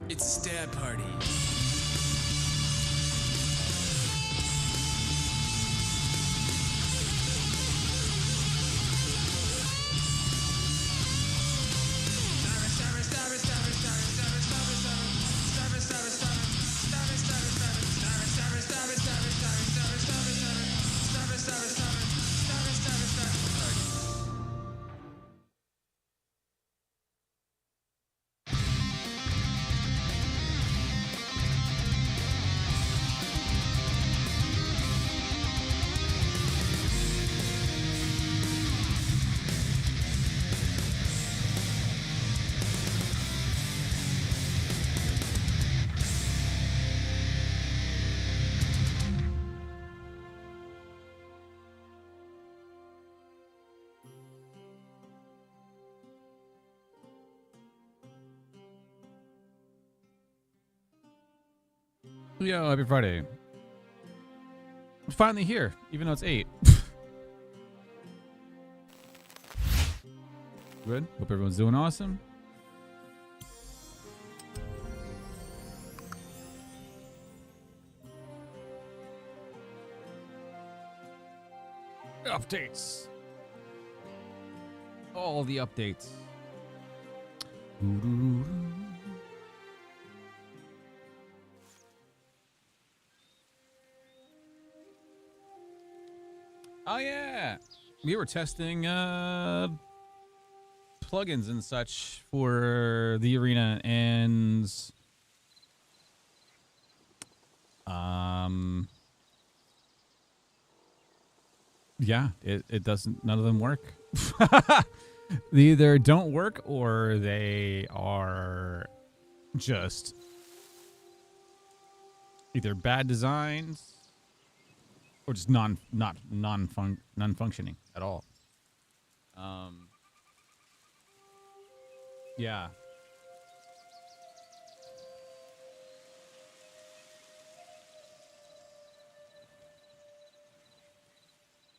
It's Stab Party. Yo, happy Friday. I'm finally here, even though it's 8. Good. Hope everyone's doing awesome. Updates. All the updates. Oh yeah, we were testing plugins and such for the arena, and yeah, it doesn't. None of them work. They either don't work or they are just either bad designs or just non-functioning at all. Yeah.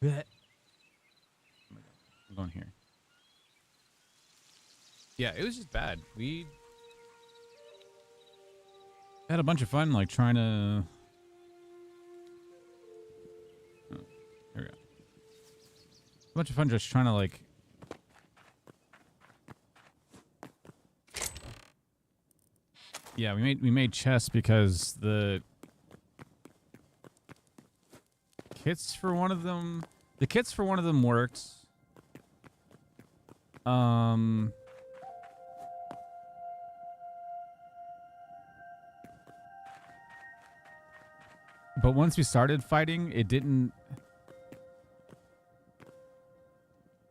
I'm going here. Yeah, it was just bad. We had a bunch of fun, like trying to. Oh, here we go. A bunch of fun just trying to like. Yeah, we made chests because the kits for one of them worked. But once we started fighting, it didn't.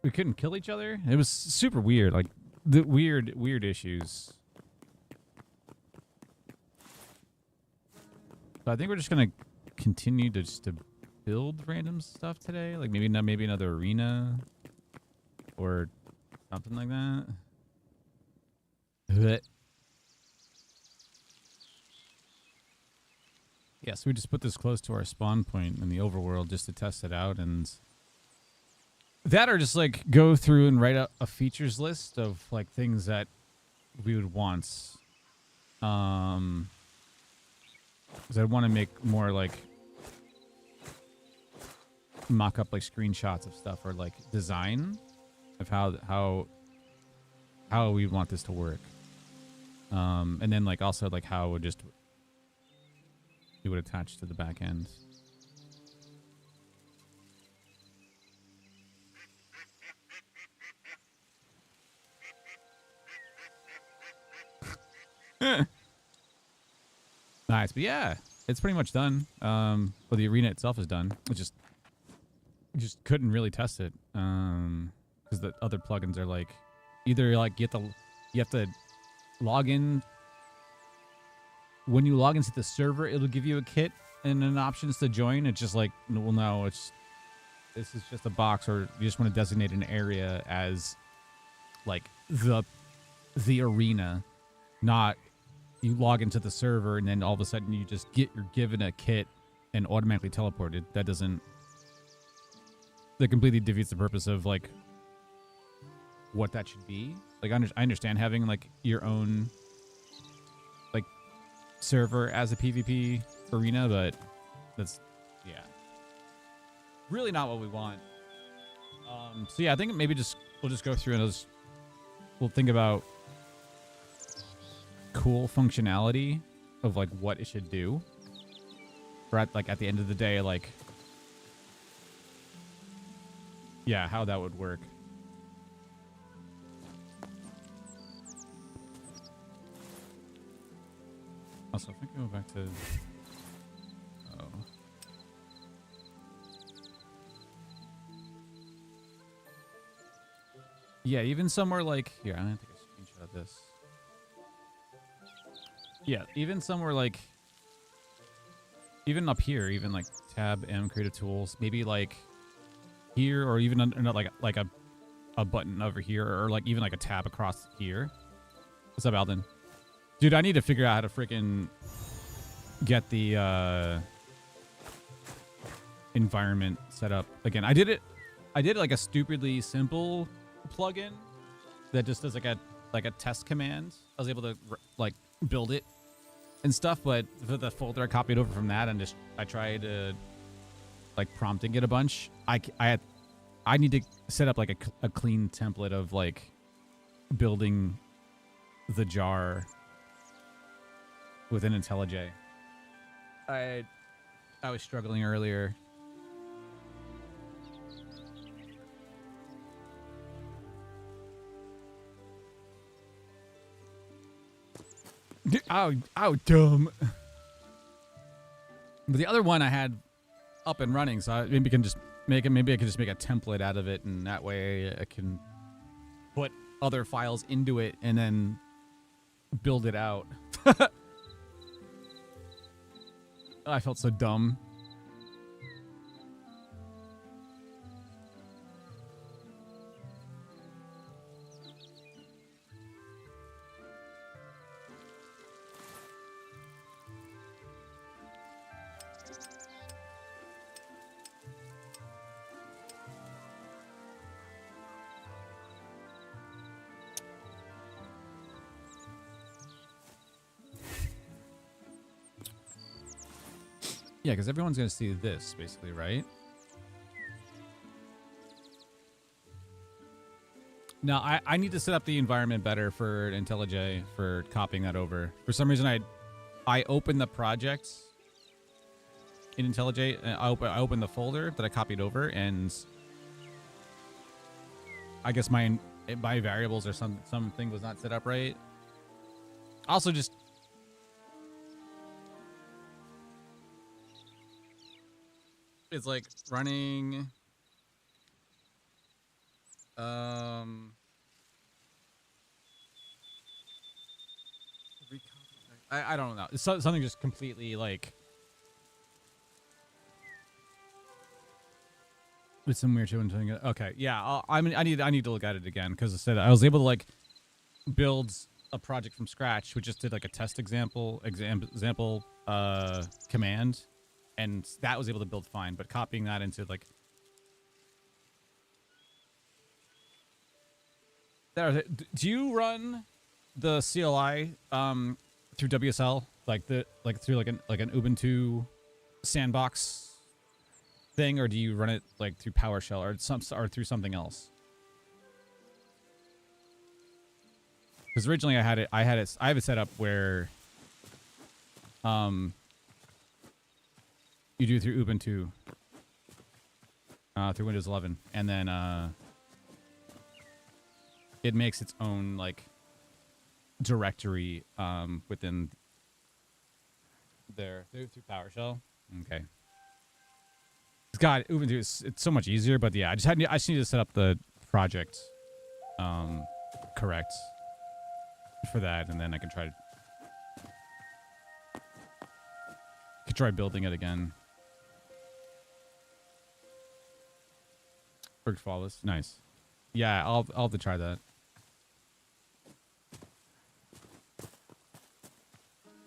We couldn't kill each other. It was super weird, like the weird issues. So I think we're just gonna continue to build random stuff today, like maybe another arena or something like that. Yeah, so we just put this close to our spawn point in the overworld just to test it out, and that or just like go through and write a features list of like things that we would want. Because I want to make more like mock up like screenshots of stuff or like design of how we want this to work. And then like also like how it would attach to the back end. Nice, but yeah, it's pretty much done. Well, the arena itself is done. It just couldn't really test it because the other plugins are like either like you have to log in. When you log into the server, it'll give you a kit and an options to join. It's just like, well, no, this is just a box, or you just want to designate an area as like the arena, not you log into the server and then all of a sudden you're given a kit and automatically teleported. That completely defeats the purpose of like what that should be. Like I understand having like your own like server as a PvP arena, but that's really not what we want. So yeah, I think maybe we'll just go through and we'll think about cool functionality of like what it should do. Or at the end of the day, like yeah, how that would work. Also, if I can go back to yeah, even somewhere like here, I'm gonna take a screenshot of this. Yeah, even somewhere like even up here, even like tab M creative tools, maybe like here, or even like a button over here, or like even like a tab across here. What's up, Alden? Dude, I need to figure out how to freaking get the environment set up again. I did like a stupidly simple plugin that just does like a test command. I was able to like build it and stuff, but for the folder I copied over from that and I tried like prompting it a bunch. I need to set up like a clean template of like building the jar within IntelliJ. I was struggling earlier. Oh, dumb. But the other one I had up and running, so maybe I can just make a template out of it, and that way I can put other files into it and then build it out. I felt so dumb. Yeah, because everyone's going to see this, basically, right? Now, I need to set up the environment better for IntelliJ for copying that over. For some reason, I opened the project in IntelliJ, and I opened the folder that I copied over, and I guess my variables or something was not set up right. Also, just it's like running I don't know. It's something just completely like it's some weird shit when doing it. Okay, yeah. I mean, I need to look at it again because I said I was able to like build a project from scratch, which just did like a test example command, and that was able to build fine. But copying that into like there, do you run the CLI through WSL like through like an Ubuntu sandbox thing, or do you run it like through PowerShell or through something else? Because originally I have it set up where you do through Ubuntu through Windows 11, and then it makes its own like directory within there through PowerShell. Okay. God, Ubuntu it's so much easier, but yeah, I just need to set up the project correct for that, and then I can try building it again. Worked flawless. Nice. Yeah, I'll have to try that.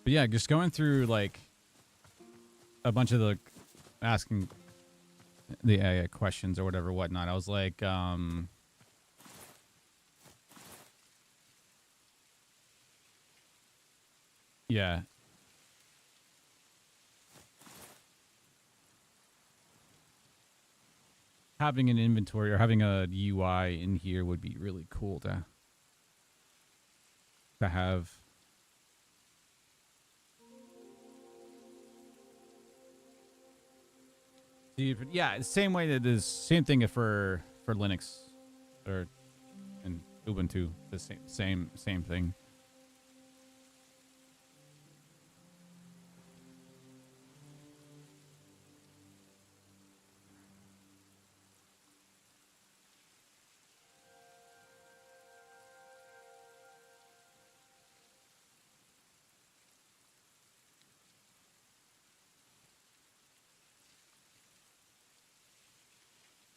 But yeah, just going through like a bunch of the asking the AI questions or whatever, whatnot. I was like, yeah. Having an inventory or having a UI in here would be really cool to have. Yeah, same way that is same thing for Linux or in Ubuntu, the same thing.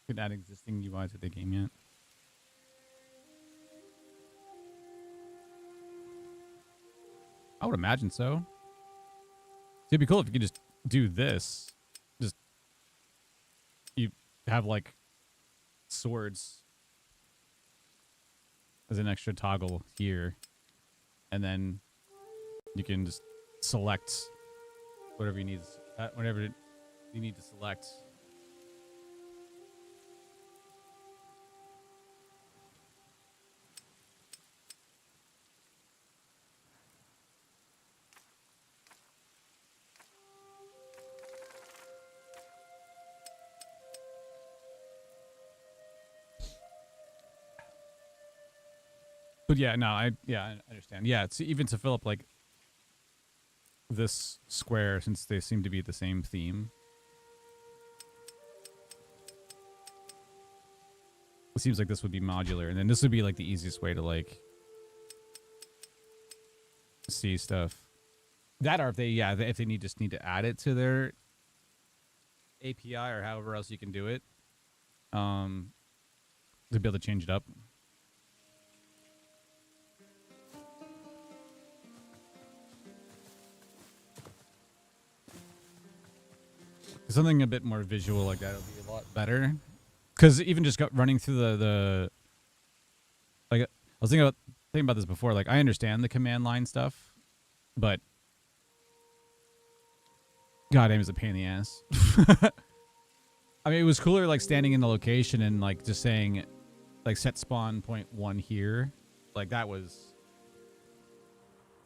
Could add existing UI to the game yet? I would imagine so. It'd be cool if you could just do this. Just you have like swords as an extra toggle here, and then you can just select whatever you need. Whatever you need to select. But yeah, no, I understand. Yeah, it's even to fill up like this square, since they seem to be the same theme. it seems like this would be modular, and then this would be like the easiest way to like see stuff. That, or if they if they just need to add it to their API or however else you can do it, to be able to change it up. Something a bit more visual like that would be a lot better. Because even just running through the like, I was thinking about this before. Like, I understand the command line stuff, but goddamn, is a pain in the ass. I mean, it was cooler like standing in the location and like just saying, like, set spawn point 1 here. Like that was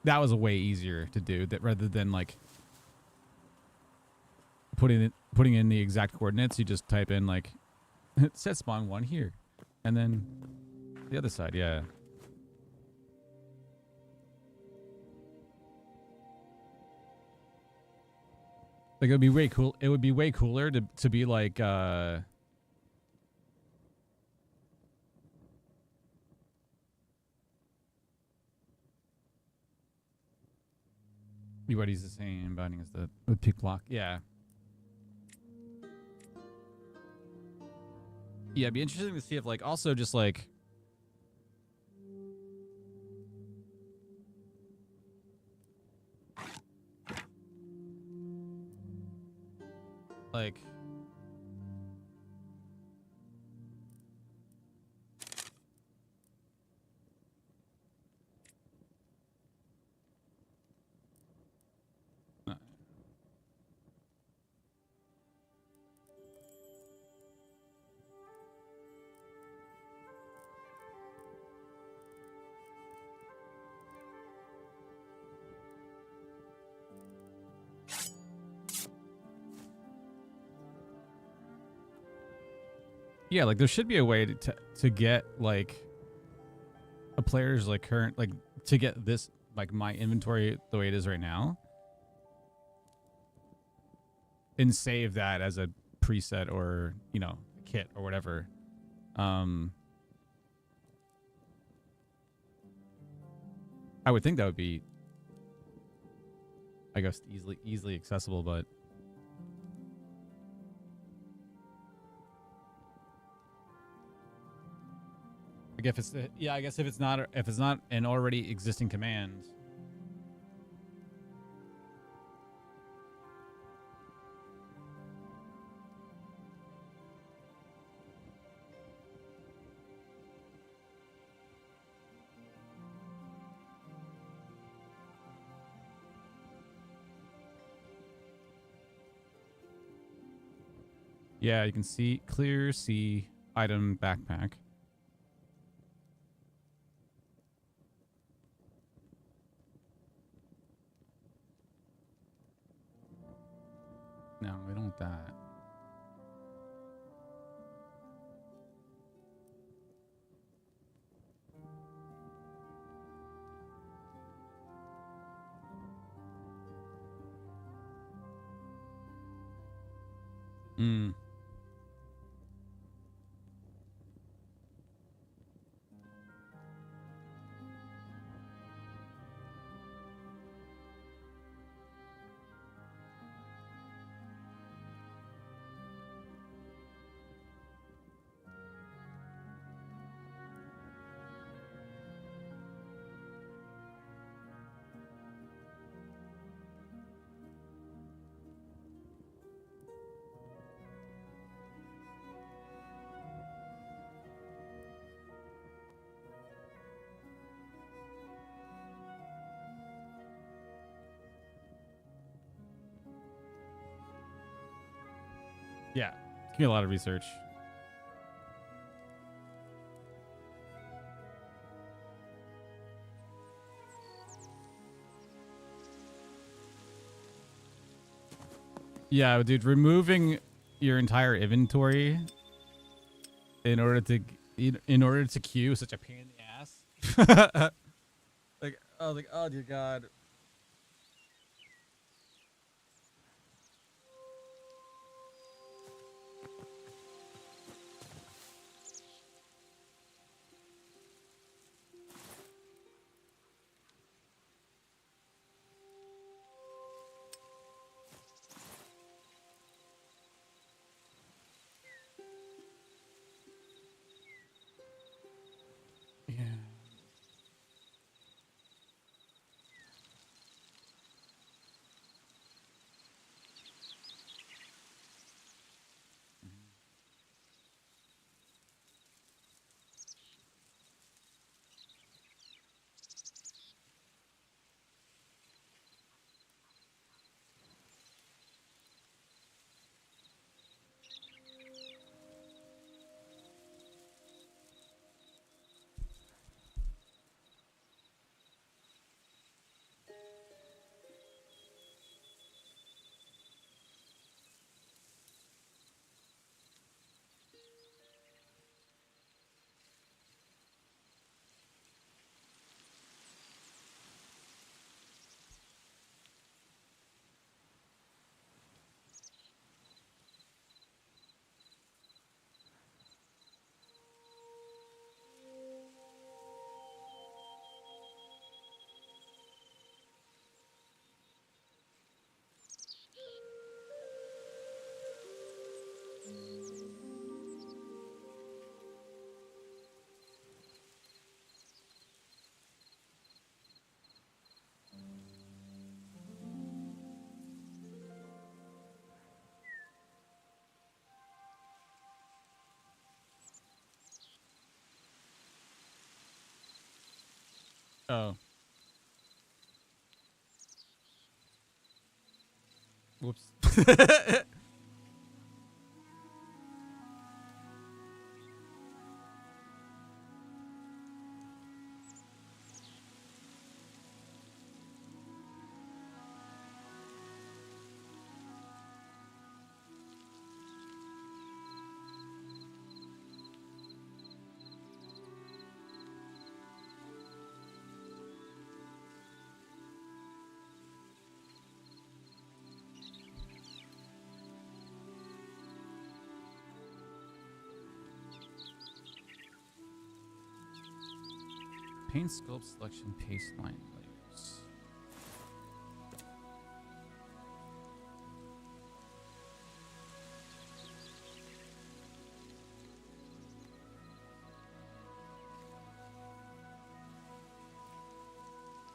a way easier to do that rather than like putting in the exact coordinates. You just type in like set spawn 1 here, and then the other side. Yeah. Like, it would be way cool. It would be way cooler to be like what he's saying, binding is the pick block. Yeah. Yeah, it'd be interesting to see if like also just like yeah, like there should be a way to get like a player's like current, like to get this, like my inventory the way it is right now, and save that as a preset or, you know, kit or whatever. I would think that would be, I guess, easily accessible, but like if it's I guess if it's not an already existing command. Yeah, you can see clear C item backpack. No, we don't want that. Yeah, give me a lot of research. Yeah, dude, removing your entire inventory in order to queue is such a pain in the ass. like, oh dear God. Yeah. Oh. Whoops. Paint sculpt selection paste line layers.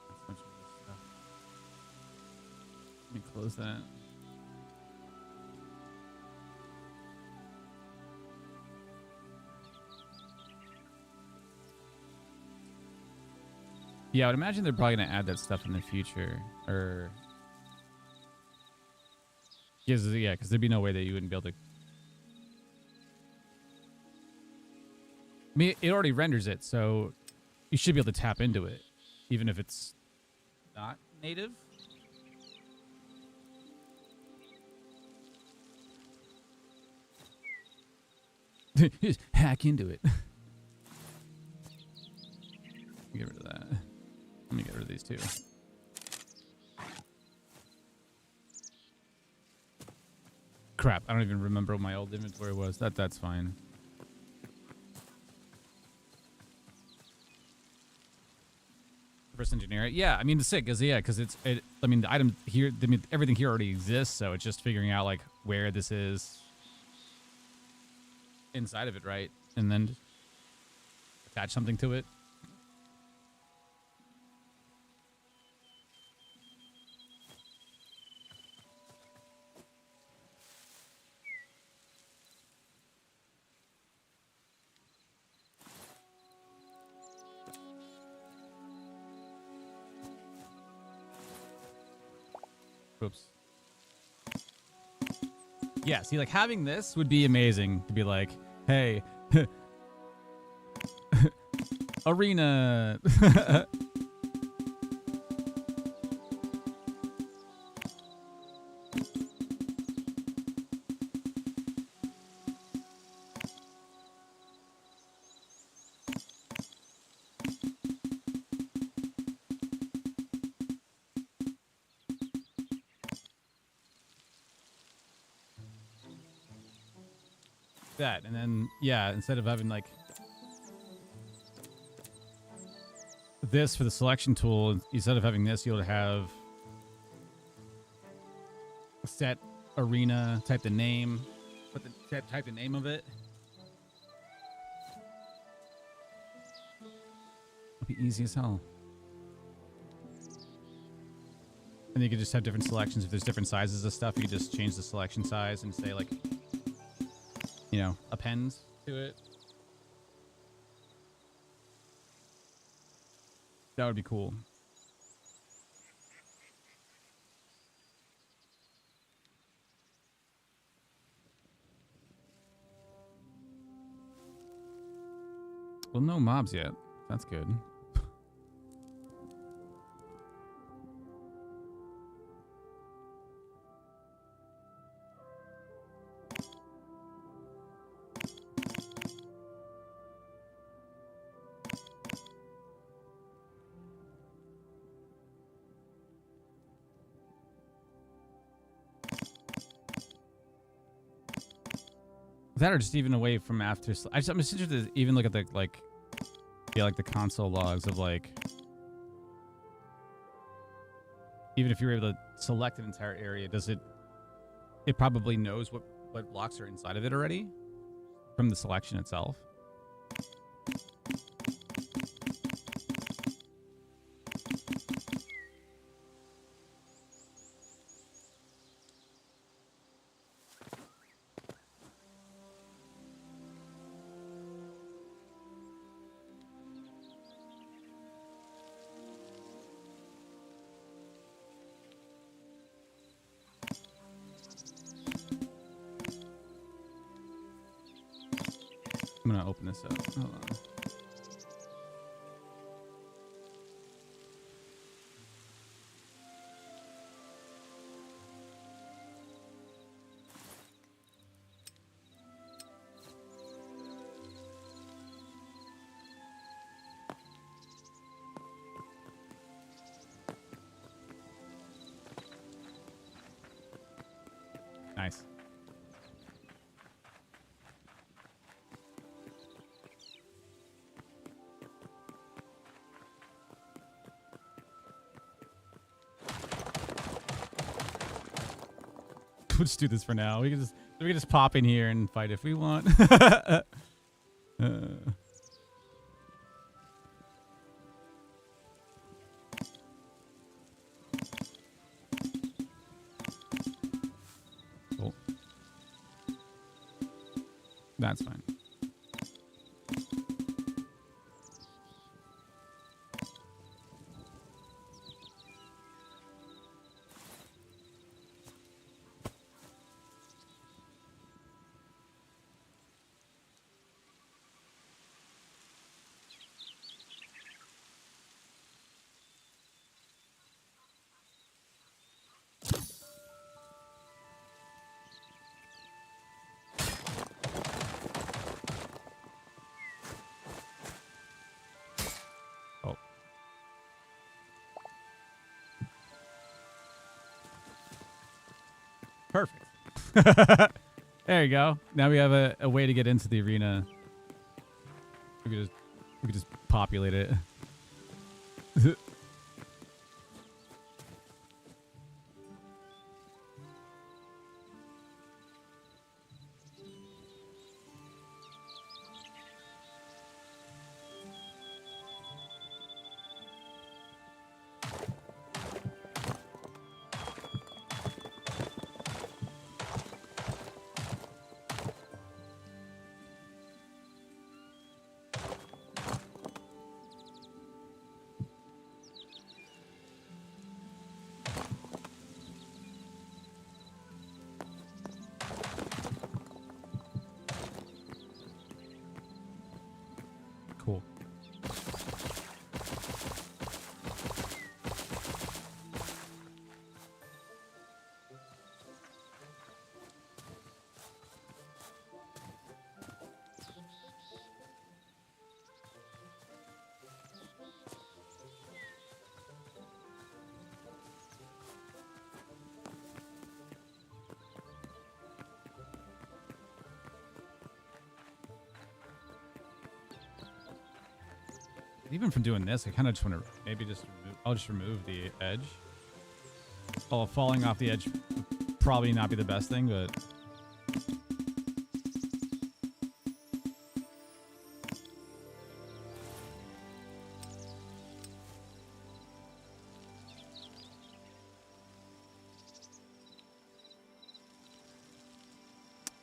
That's much of this stuff. Let me close that. Yeah, I would imagine they're probably going to add that stuff in the future. Or... yeah, because there'd be no way that you wouldn't be able to... I mean, it already renders it, so you should be able to tap into it, even if it's not native. Just hack into it. Get rid of that. Let me get rid of these two. Crap, I don't even remember what my old inventory was. That's fine. Reverse engineer it. Yeah, I mean, the sick is, yeah, because I mean, the item here, I mean, everything here already exists, so it's just figuring out, like, where this is inside of it, right? And then attach something to it. Oops. Yeah, see, like, having this would be amazing to be like, hey, arena. That, and then, yeah, instead of having, like, this for the selection tool, instead of having this, you'll have set arena, type the name, type the name of it. Be easy as hell. And you could just have different selections. If there's different sizes of stuff, you could just change the selection size and say, like, you know, append to it. That would be cool. Well, no mobs yet. That's good. That or just even away from after. I'm just interested to even look at the like the console logs of like, even if you're able to select an entire area, does it probably knows what blocks are inside of it already from the selection itself. I'm gonna open this up. Hold on. Nice. We'll just do this for now. We can just pop in here and fight if we want. Cool. That's fine. Perfect. There you go. Now we have a way to get into the arena. We could just populate it. Cool. Even from doing this, I kind of just want to maybe just I'll just remove the edge. Oh, falling off the edge would probably not be the best thing, but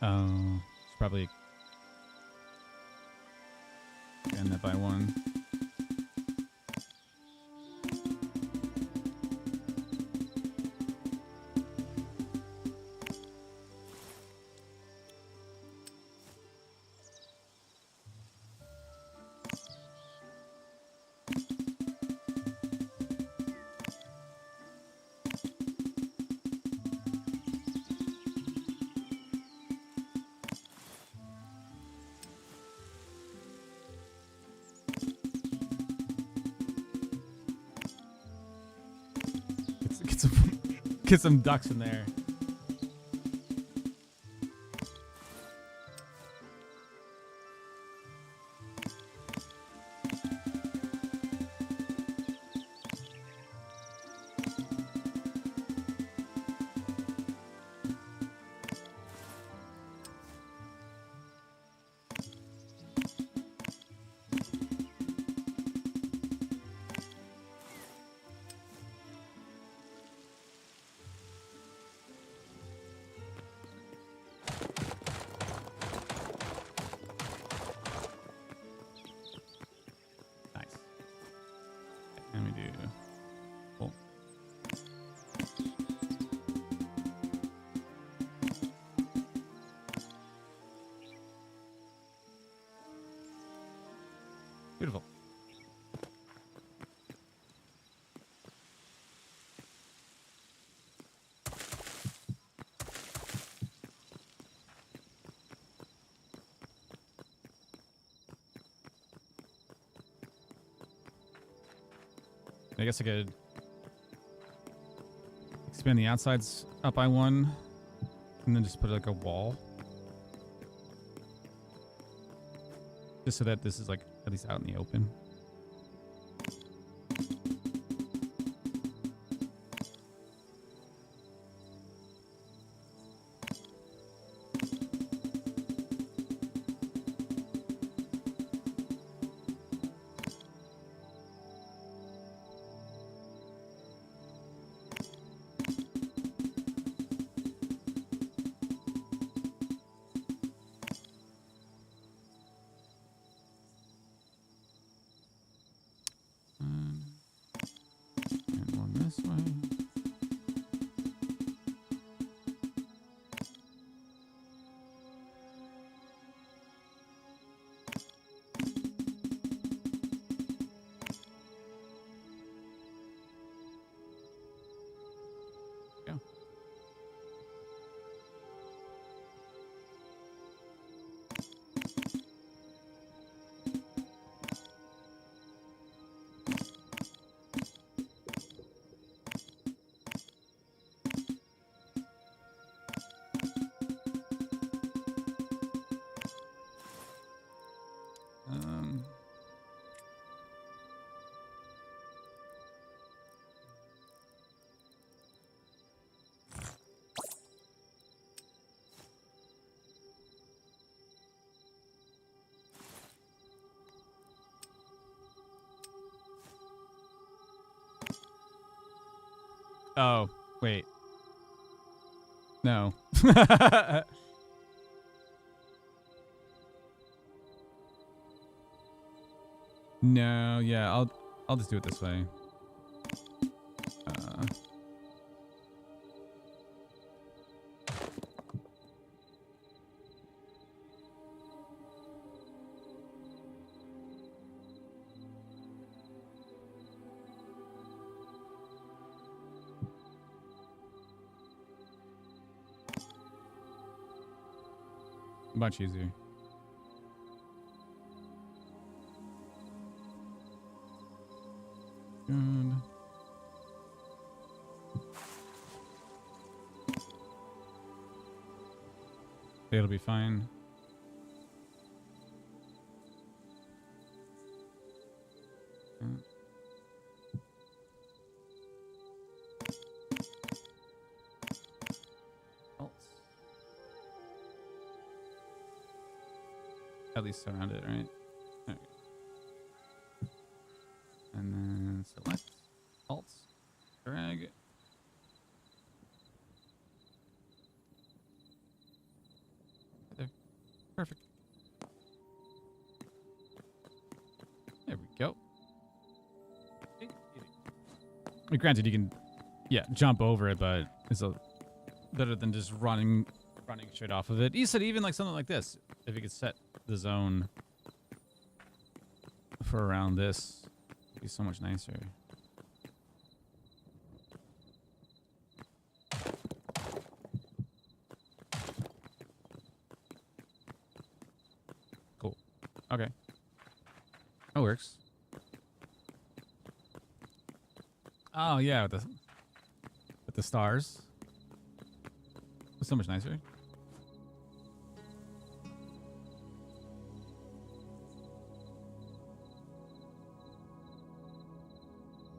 Oh, it's probably end that by 1. Get some ducks in there. Beautiful. I guess I could expand the outsides up by 1 and then just put like a wall. Just so that this is like at least out in the open. And one this way. Go. Oh, wait. No. No, yeah, I'll just do it this way. Much easier. Good. It'll be fine. At least surround it, right? There we go. And then select, Alt, drag. mean, granted, you can, yeah, jump over it, but it's better than just running straight off of it. You said even like something like this, if you could set the zone for around this, it'd be so much nicer. Cool. Okay. That works. Oh yeah, with the stars. It's so much nicer.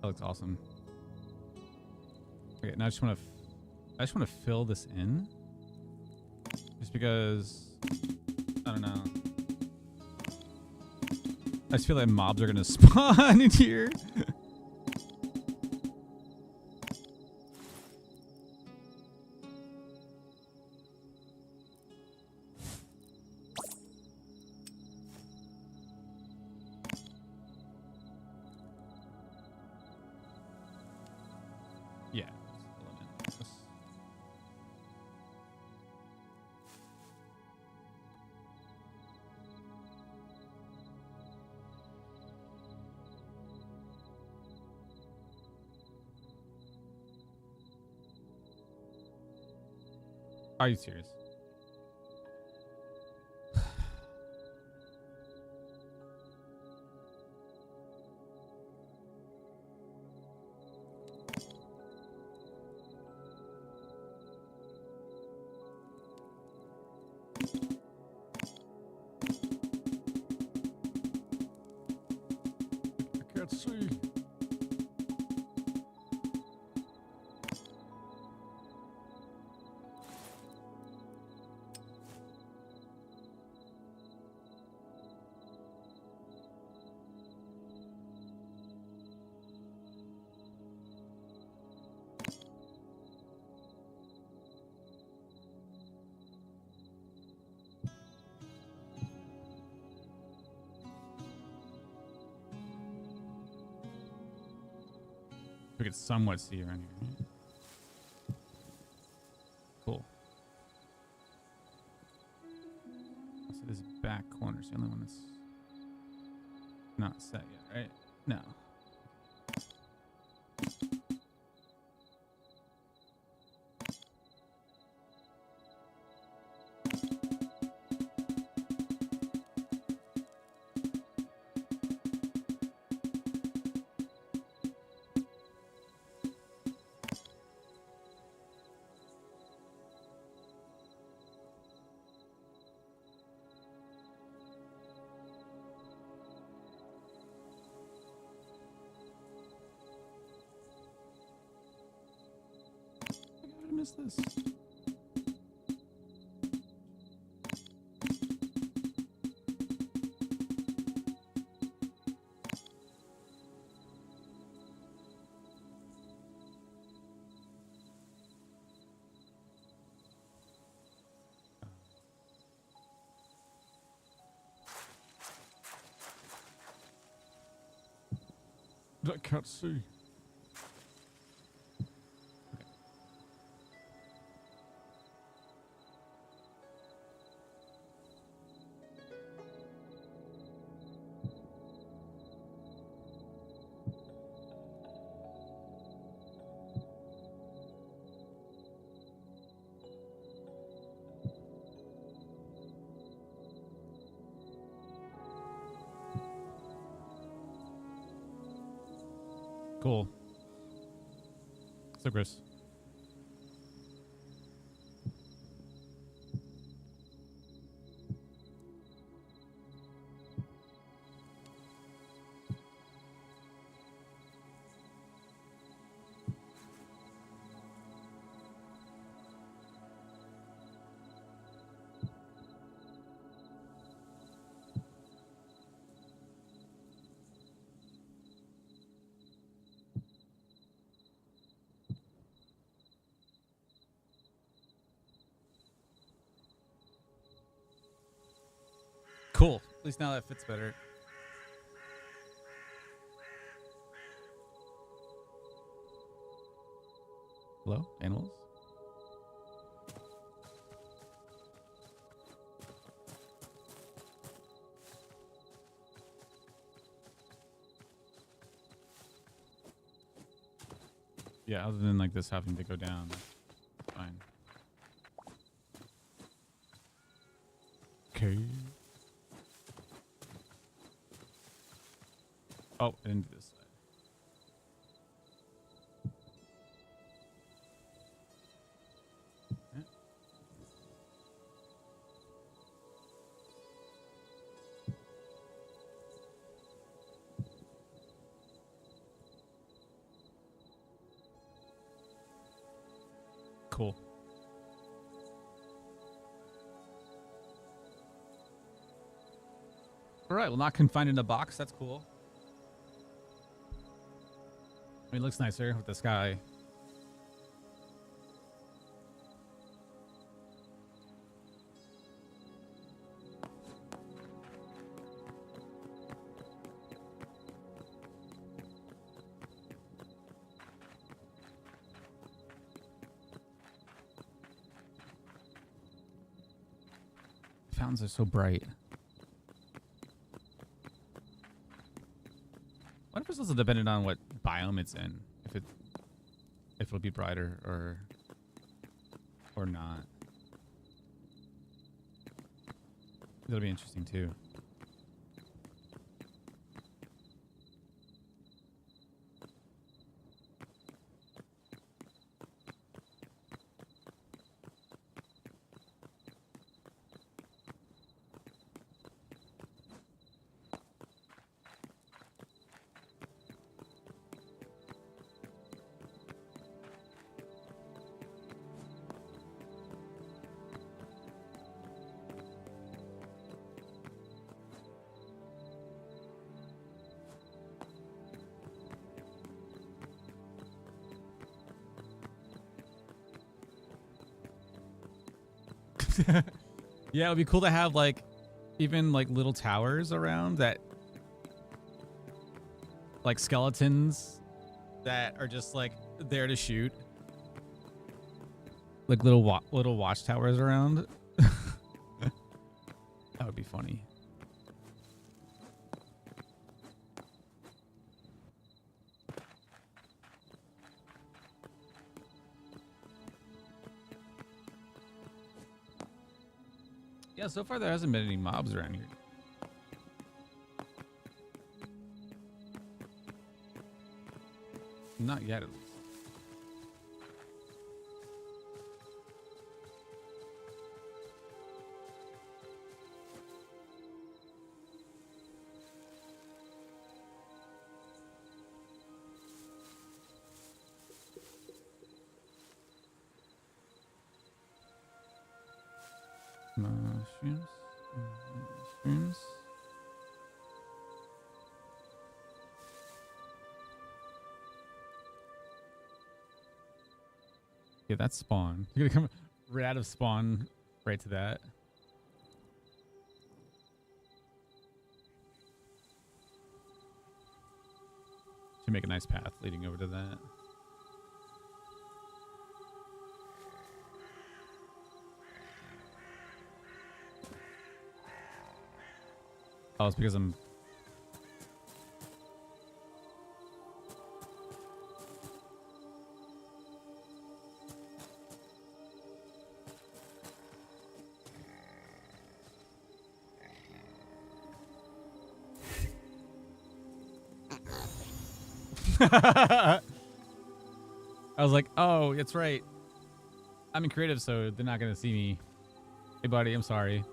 That looks awesome. Okay, now I just want to fill this in, just because I don't know. I just feel like mobs are gonna spawn in here. Yeah. Are you serious? I can't see. We could somewhat see around here. Cool. So this back corner is the only one that's not set yet, right? No. I missed this. I can't see. Cool. So, Chris. Cool. At least now that fits better. Hello, animals. Yeah, other than like this having to go down, that's fine. Okay. Oh, into this side. Yeah. Cool. All right, well, not confined in a box. That's cool. I mean, it looks nicer with the sky. Fountains are so bright. What if it's also dependent on what biome it's in? If it'll be brighter or not. That'll be interesting too. Yeah, it would be cool to have like even like little towers around that, like skeletons that are just like there to shoot, like little watchtowers around. That would be funny. Yeah, so far there hasn't been any mobs around here. Not yet, at least. Mushrooms. Mushrooms. Yeah, that's spawn. You're gonna come right out of spawn right to that. Should make a nice path leading over to that. Oh, it's because I'm... I was like, oh, it's right. I'm in creative, so they're not going to see me. Hey, buddy, I'm sorry.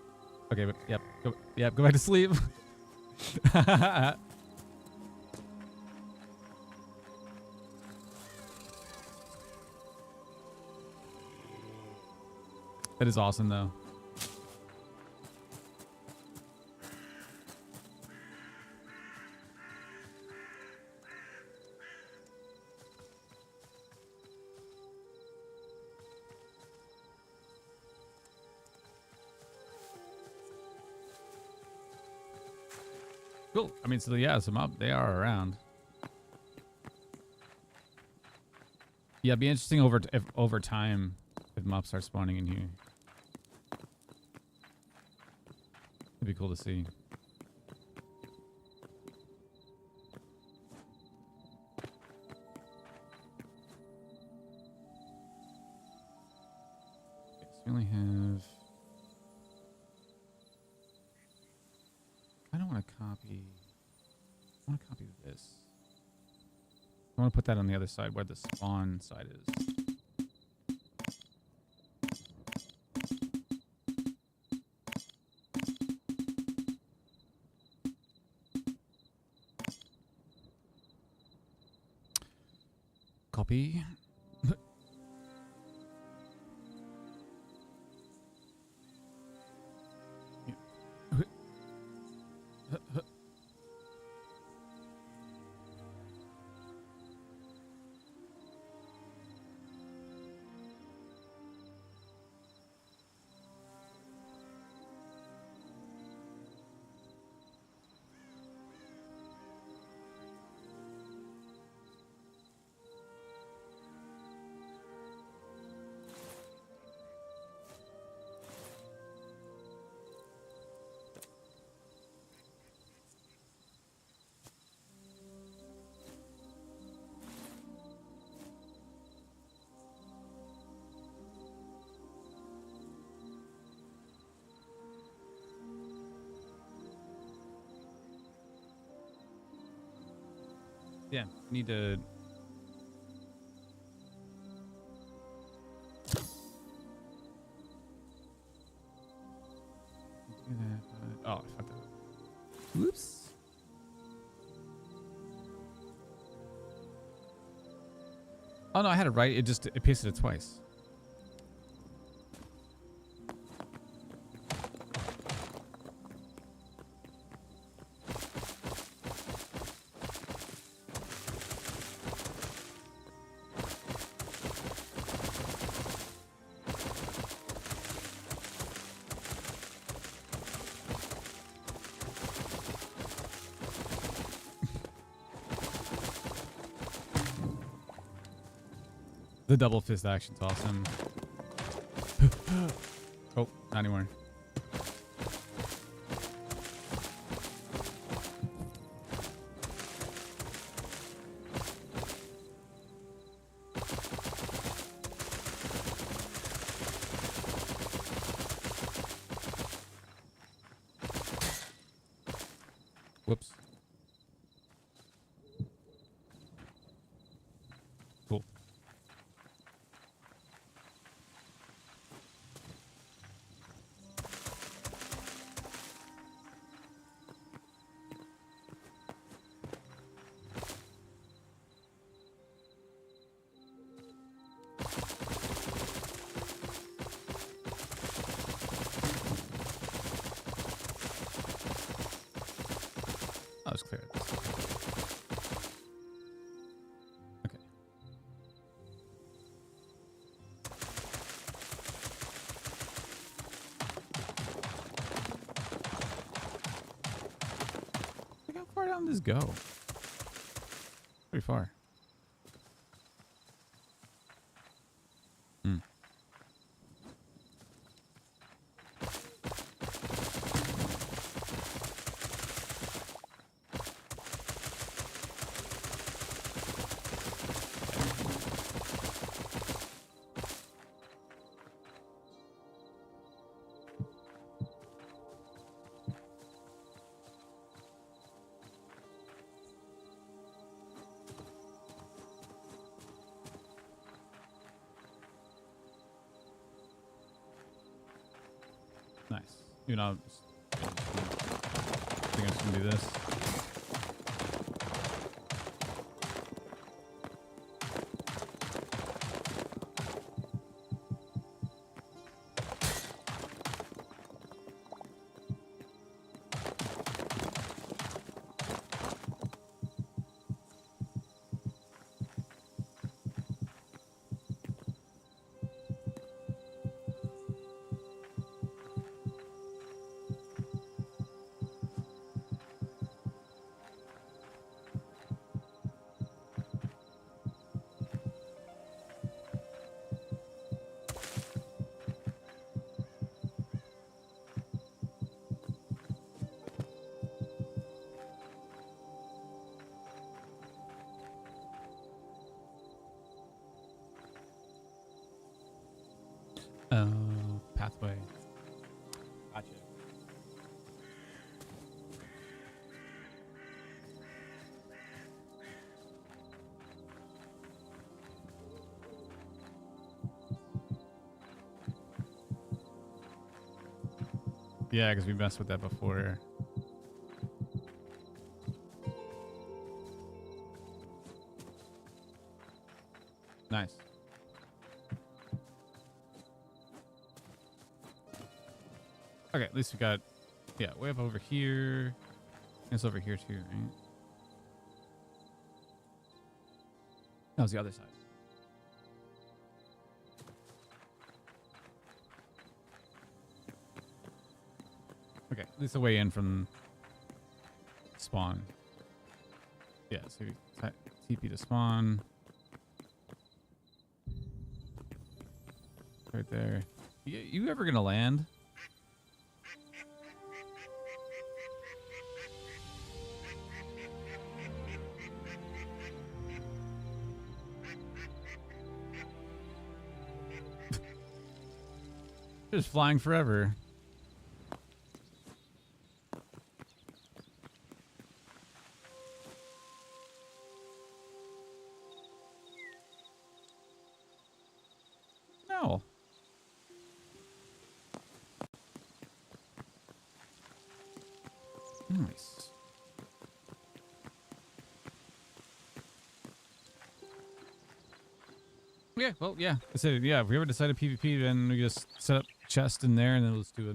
Okay, but yep, go back to sleep. That is awesome, though. Cool. I mean, so yeah, they are around. Yeah, it'd be interesting over time if mobs start spawning in here. It'd be cool to see. Okay, so we only have... I don't want to copy... I want to copy this. I want to put that on the other side where the spawn side is. Copy. Yeah, need to... do that, oh, I fucked that up. Whoops. Oh no, I had it right. It pasted it twice. The double fist action's awesome. Oh, not anymore. Whoops. Cool. I'll just clear it. Okay. Look how far down does this go? Pretty far. Hmm. Nice. You know, I think I'm just gonna do this. Oh, pathway. Gotcha. Yeah, because we messed with that before. Nice. Okay, at least we got, yeah, way up over here. It's over here too, right? That was the other side. Okay, at least the way in from spawn. Yeah, so TP to spawn. Right there. You ever gonna land? Just flying forever. No. Nice. Yeah, well, yeah. I said, yeah, if we ever decide to PvP, then we just set up chest in there and then let's do a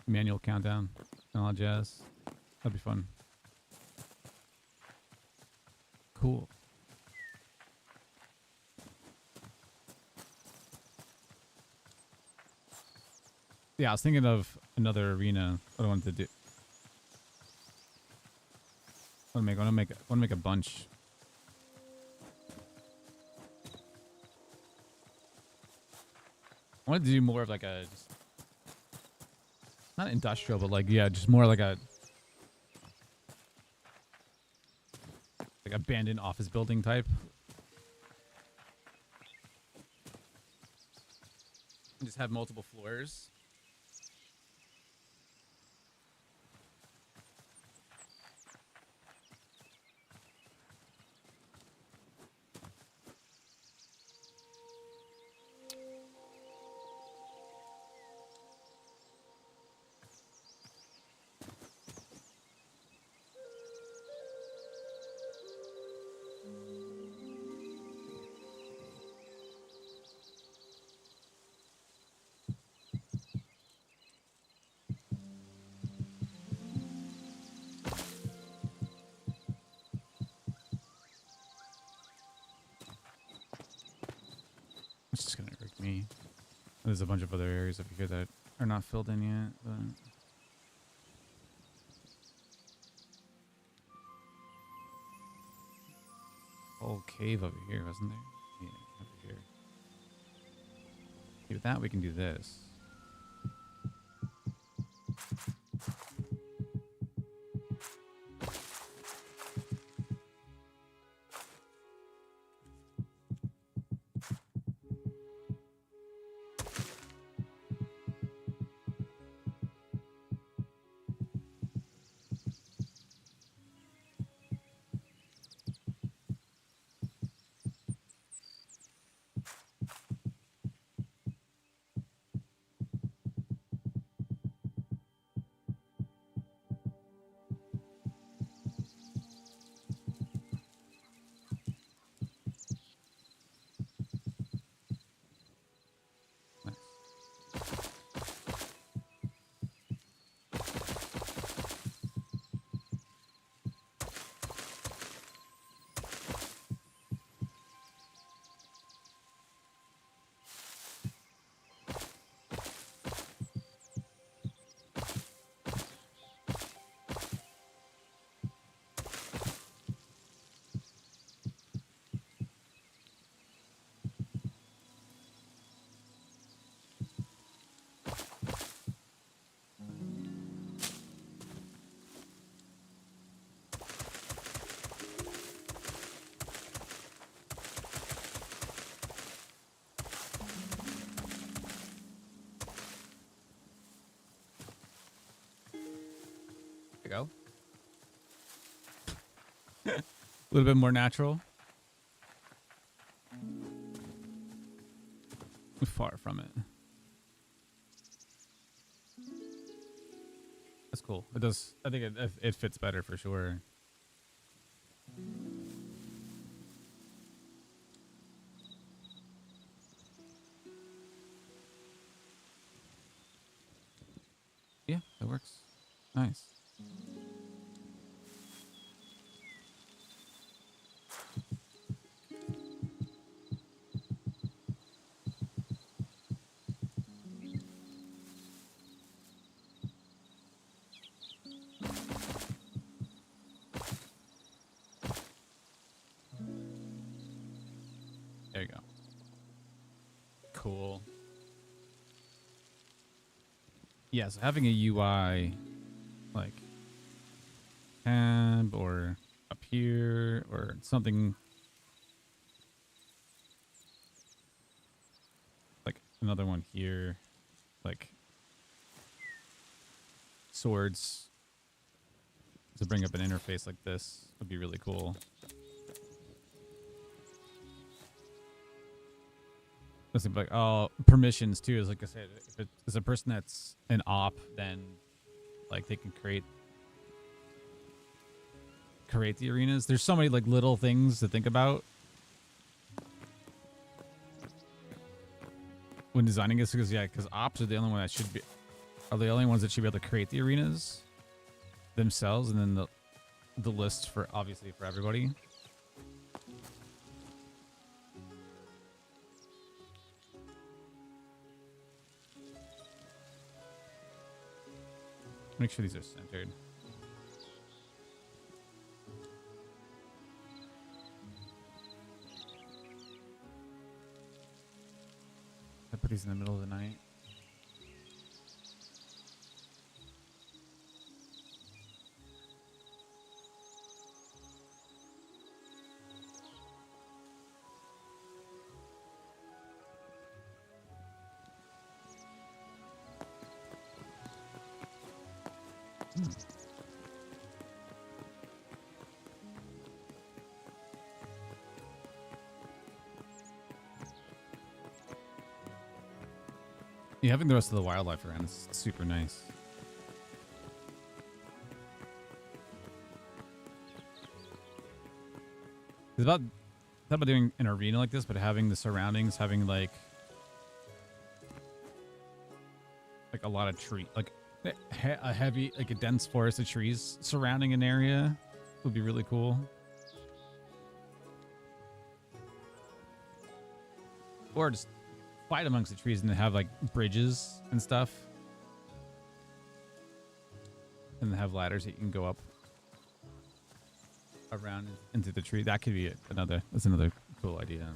manual countdown and all that jazz. That'd be fun. Cool. Yeah, I was thinking of another arena. What I wanted to do. I want to make a bunch. I wanted to do more of like a, just, not industrial, but like, yeah, just more like abandoned office building type. And just have multiple floors. It's just gonna irk me. There's a bunch of other areas over here that are not filled in yet, but whole cave over here, wasn't there? Yeah, over here. Okay, with that we can do this. little bit more natural. Far from it. That's cool. It does. I think it fits better for sure. Yeah, that works. Nice. There you go. Cool. Yeah, so having a UI like tab or up here or something like another one here, like swords to bring up an interface like this would be really cool. Like, oh, permissions too is like I said, if it's a person that's an op, then like they can create the arenas. There's so many like little things to think about when designing this, because ops are the only ones that should be able to create the arenas themselves, and then the list for obviously for everybody. Make sure these are centered. I put these in the middle of the night. Yeah, having the rest of the wildlife around is super nice. It's about doing an arena like this, but having the surroundings, having like a lot of tree, like a heavy, like a dense forest of trees surrounding an area would be really cool. Or just fight amongst the trees and have like bridges and stuff, and have ladders that you can go up around into the tree. That could be another cool idea.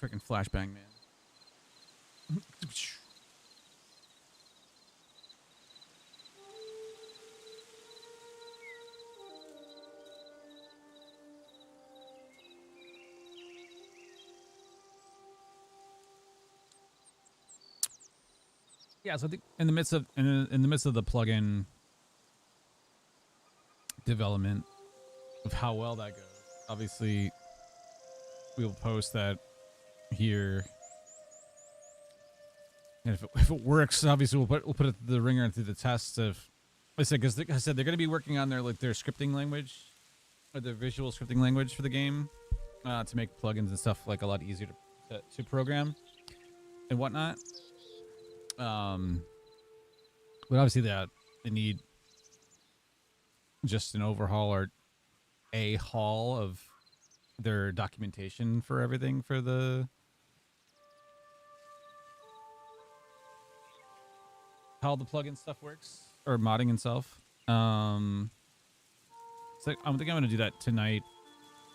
freaking flashbang, man. Yeah, so I think in the midst of the plugin development of how well that goes, obviously we will post that here, and if it works, obviously we'll put it through the ringer and through the tests of. I said because I said they're going to be working on their scripting language, or their visual scripting language for the game, to make plugins and stuff like a lot easier to program and whatnot. But obviously they need just an overhaul or a haul of their documentation for everything for the how the plugin stuff works or modding itself. So I think I'm gonna do that tonight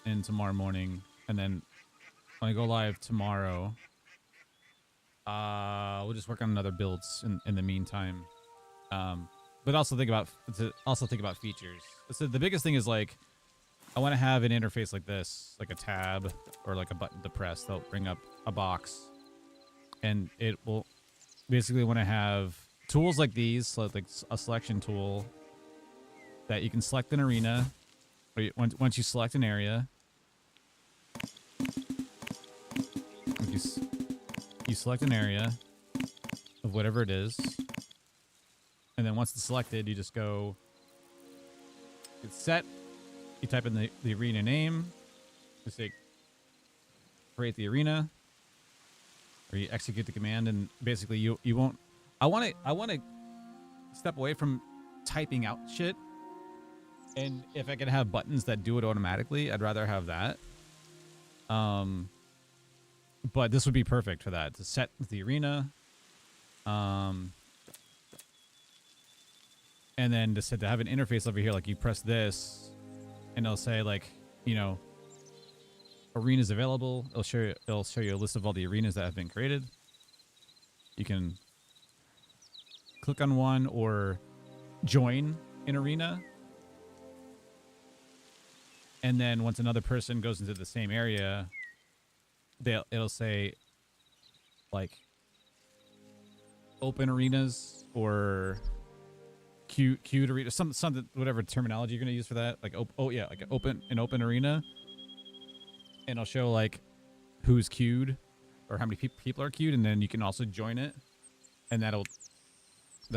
and tomorrow morning, and then when I go live tomorrow, we'll just work on other builds in the meantime. But also think about features. So the biggest thing is like I want to have an interface like this, like a tab or like a button to press. They'll bring up a box, and it will basically want to have tools like these, so like a selection tool that you can select an arena. Or once you select an area, you select an area of whatever it is, and then once it's selected, you just go. It's set. You type in the arena name. You say create the arena, or you execute the command, and basically you won't. I want to step away from typing out shit, and if I can have buttons that do it automatically, I'd rather have that. But this would be perfect for that, to set the arena, and then to have an interface over here, like you press this, and it'll say like, you know, arenas available. It'll show you a list of all the arenas that have been created. You can click on one or join an arena, and then once another person goes into the same area, it'll say like open arenas or queued arena, something, whatever terminology you're gonna use for that. Like like an open arena, and it'll show like who's queued or how many people are queued, and then you can also join it, and that'll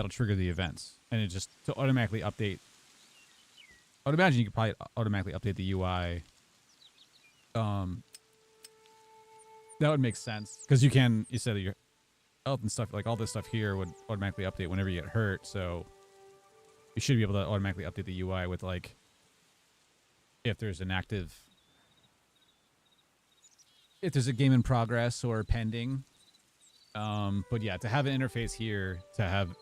trigger the events, and it just to automatically update. I would imagine you could probably automatically update the UI. That would make sense because you said that your health and stuff, like all this stuff here would automatically update whenever you get hurt. So you should be able to automatically update the UI with like if there's a game in progress or pending. But yeah, to have an interface here, to have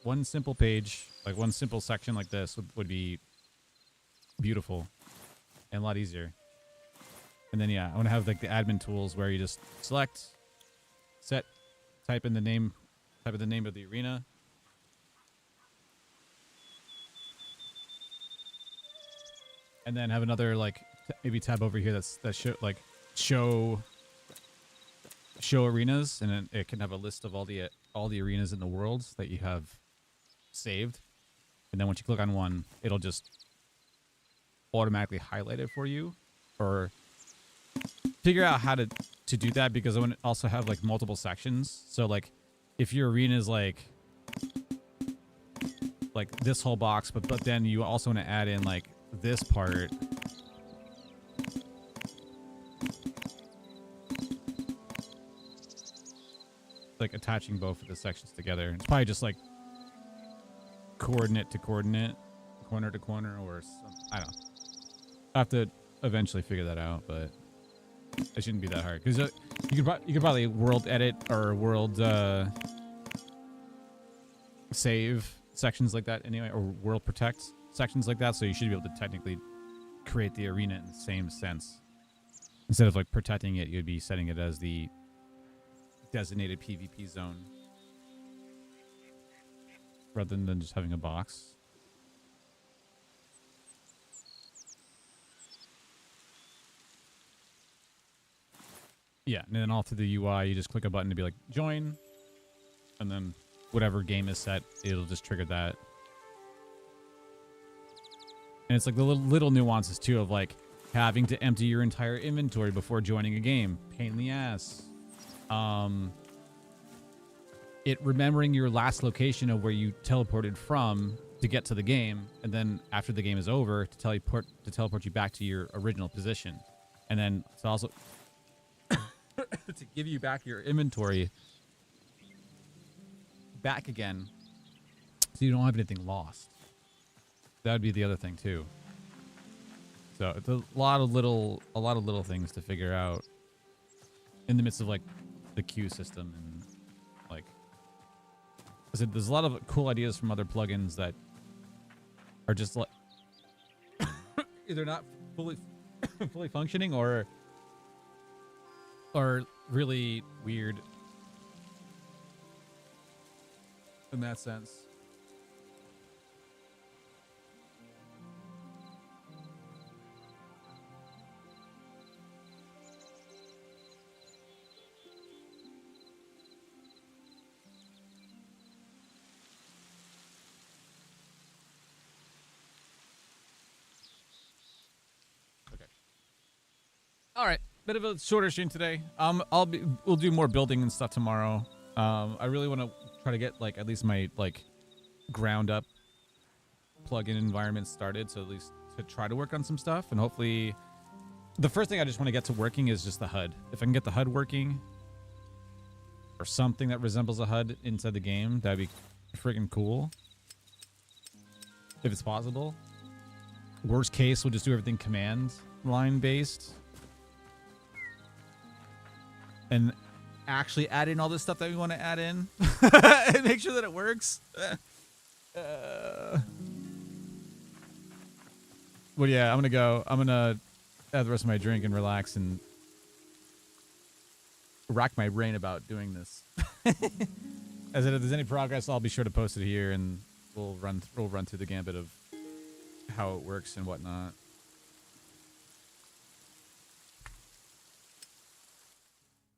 one simple page, like one simple section like this would be beautiful and a lot easier. And then yeah, I want to have like the admin tools where you just select, set, type in the name of the arena, and then have another like maybe tab over here that show arenas, and then it can have a list of all the arenas in the world that you have saved, and then once you click on one, it'll just automatically highlight it for you, or figure out how to do that, because I want to also have like multiple sections. So like if your arena is like this whole box, but then you also want to add in like this part, like attaching both of the sections together. It's probably just like coordinate to coordinate, corner to corner, or I don't know. I have to eventually figure that out, but it shouldn't be that hard, because you could probably world edit or world save sections like that anyway, or world protect sections like that, so you should be able to technically create the arena in the same sense. Instead of like protecting it, you'd be setting it as the designated PvP zone rather than just having a box. Yeah, and then all through the UI, you just click a button to be like, join, and then whatever game is set, it'll just trigger that. And it's like the little nuances, too, of like having to empty your entire inventory before joining a game. Pain in the ass. It remembering your last location of where you teleported from to get to the game, and then after the game is over, to teleport you back to your original position. And then it's also... to give you back your inventory back again so you don't have anything lost. That would be the other thing too. So it's a lot of little things to figure out in the midst of like the queue system, and like I said, there's a lot of cool ideas from other plugins that are just like either not fully functioning or really weird in that sense. Okay. All right. Bit of a shorter stream today. We'll do more building and stuff tomorrow. I really want to try to get like at least my like ground up plugin environment started, so at least to try to work on some stuff, and hopefully the first thing I just want to get to working is just the HUD. If I can get the HUD working or something that resembles a HUD inside the game, that'd be freaking cool. If it's possible. Worst case, we'll just do everything command line based. And actually add in all this stuff that we want to add in and make sure that it works. But yeah, I'm gonna have the rest of my drink and relax and rack my brain about doing this. As if there's any progress, I'll be sure to post it here, and we'll run through the gambit of how it works and whatnot.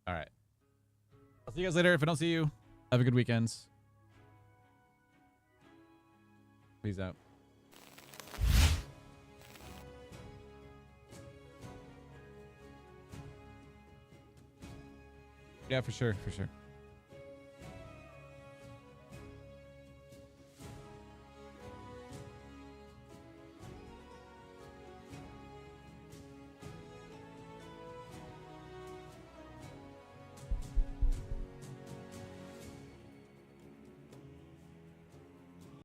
All right. I'll see you guys later. If I don't see you, have a good weekend. Peace out. Yeah, for sure.